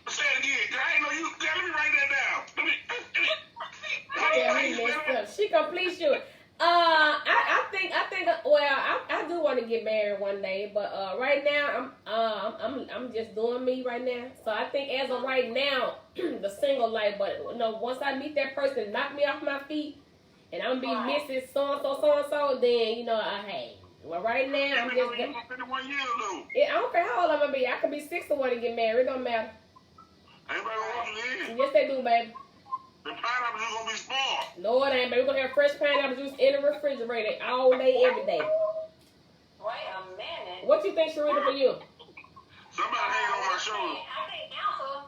Say it again. I ain't know you. Let me write that down. Yeah, me messed up. She completes you. I think. Well, I do want to get married one day, but right now I'm just doing me right now. So I think as of right now, the single life. But you know, once I meet that person, knock me off my feet, and I'm gonna be Mrs. So and so, then you know, hey. Well, right now I'm just. 51 years old. I don't care how old I'm gonna be. I could be 61 and get married. It don't matter. Anybody want you in? Yes, they do, baby. The pineapple juice gonna be spoiled. No, it ain't, baby. We're gonna have fresh pineapple juice in the refrigerator all day, every day. Wait a minute. What you think, Sharita, for you? Somebody hanging on my shoulder. I can't answer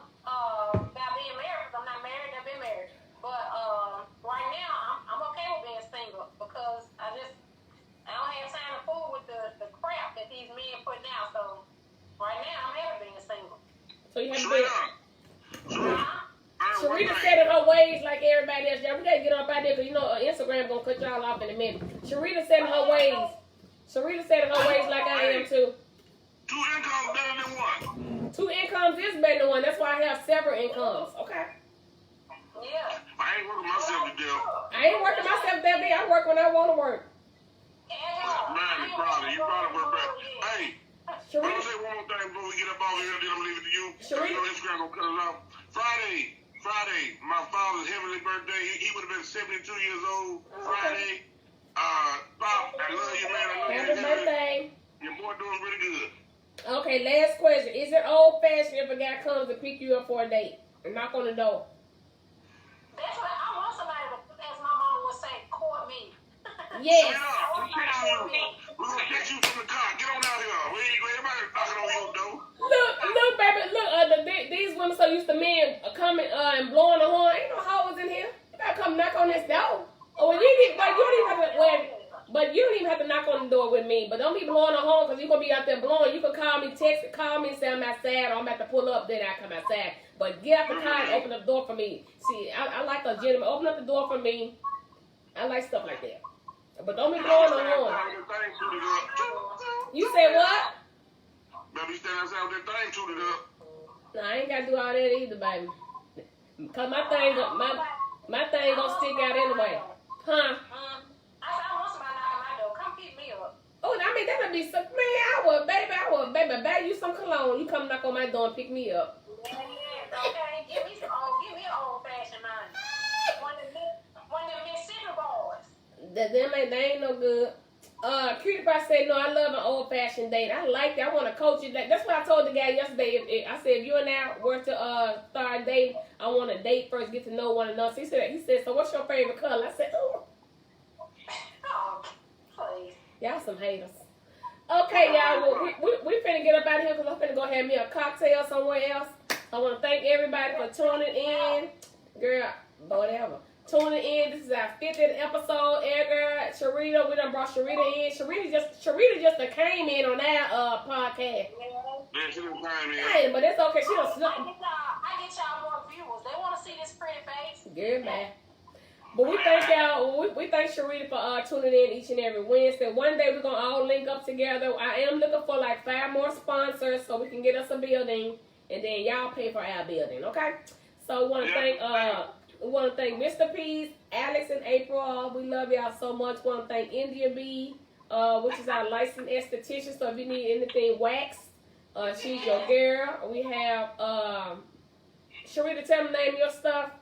about being married because I'm not married. I've been married. But right now, I'm okay with being single because I don't have time to fool with the crap that these men putting out. So right now, I'm happy being single. So you have to be. Sharita Sharita. said in her ways like everybody else. Y'all, we gotta get up out there because you know Instagram gonna cut y'all off in a minute. Sharita said in her ways. Sharita said in her ways like I am too. 2 incomes better than one. 2 incomes is better than one. That's why I have several incomes. Okay. Yeah. I ain't working myself to death. I ain't working myself that big. I work when I want to work. Man, you probably work better. Hey, I'm Sharita. gonna say one more thing before we get up off here, then I'm gonna leave it to you. Sharita. You know Instagram gonna cut us off. Friday, my father's heavenly birthday. He would have been 72 years old. Friday. Pop, I love you, man. I love you. Happy birthday. Your boy doing really good. Okay, last question. Is it old fashioned if a guy comes to pick you up for a date and knock on the door? That's what I want somebody to, as my mama would say, court me. Yes. We're gonna catch you from the car. Get on out here. We ain't everybody knocking on your door. Look, baby, look. These women so used to men coming and blowing the horn. Ain't no hoes in here. You gotta come knock on this door. Oh, you don't even have to knock on the door with me. But don't be blowing the horn because you're gonna be out there blowing. You can call me, call me and say I'm outside or I'm about to pull up. Then I come outside. But get out the car and open the door for me. See, I like a gentleman. Open up the door for me. I like stuff like that. But don't be blowing the horn. You say what? Baby, stand outside with that thing tooted up. No, I ain't gotta do all that either, baby. Cause my thing gonna stick out anyway. Huh? I want somebody knocking on my door. Come pick me up. Oh, I mean that'll be so. Man, I would, baby, buy you some cologne. You come knock on my door and pick me up. Yeah, okay. Give me an old fashioned mind. One of them Mississippi boys. They ain't no good. Cutie Pie said, no, I love an old-fashioned date. I like that. I want to coach you. That's what I told the guy yesterday. I said, if you and I were to start dating, I want to date first, get to know one another. So he said, so what's your favorite color? I said, oh. Oh, please. Y'all some haters. Okay, y'all. Well, we finna get up out of here because I'm finna go have me a cocktail somewhere else. I want to thank everybody for tuning in. Girl, whatever. Tuning in. This is our 50th episode. Edgar, Sharita, we done brought Sharita in. Sharita just came in on our podcast. Yeah, she done came in. Hey, but it's okay. She done snuck. I get y'all more viewers. They want to see this pretty face. Good man. But we thank y'all. We thank Sharita for tuning in each and every Wednesday. One day we're gonna all link up together. I am looking for like 5 more sponsors so we can get us a building, and then y'all pay for our building. Okay. So we want to thank Mr. Peace, Alex, and April. We love y'all so much. We want to thank India B, which is our licensed esthetician. So if you need anything waxed, she's your girl. We have Sharita, tell them name your stuff.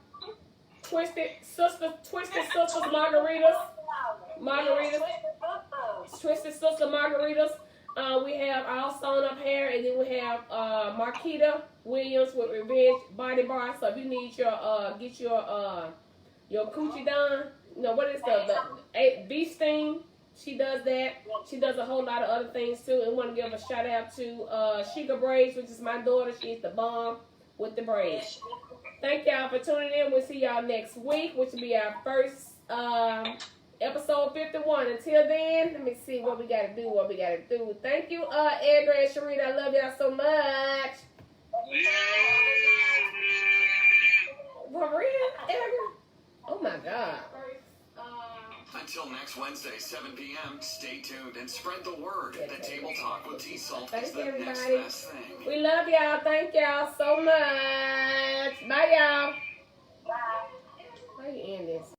Twisted Sisters Margaritas. Twisted Sister Margaritas. We have all sewn up hair, and then we have Marquita Williams with Revenge Body Bar. So if you need get your coochie done, what is the beef steam? She does that. She does a whole lot of other things too. And want to give a shout out to Sheikah Braids, which is my daughter. She's the bomb with the braids. Thank y'all for tuning in. We'll see y'all next week, which will be our first episode 51. Until then, let me see what we gotta do. Thank you, Edgar and Sharita. I love y'all so much. Yeah. For real, Edgar? Oh my God. Until next Wednesday, 7 p.m., stay tuned and spread the word that Table Talk with T-Salt is the next best thing. We love y'all. Thank y'all so much.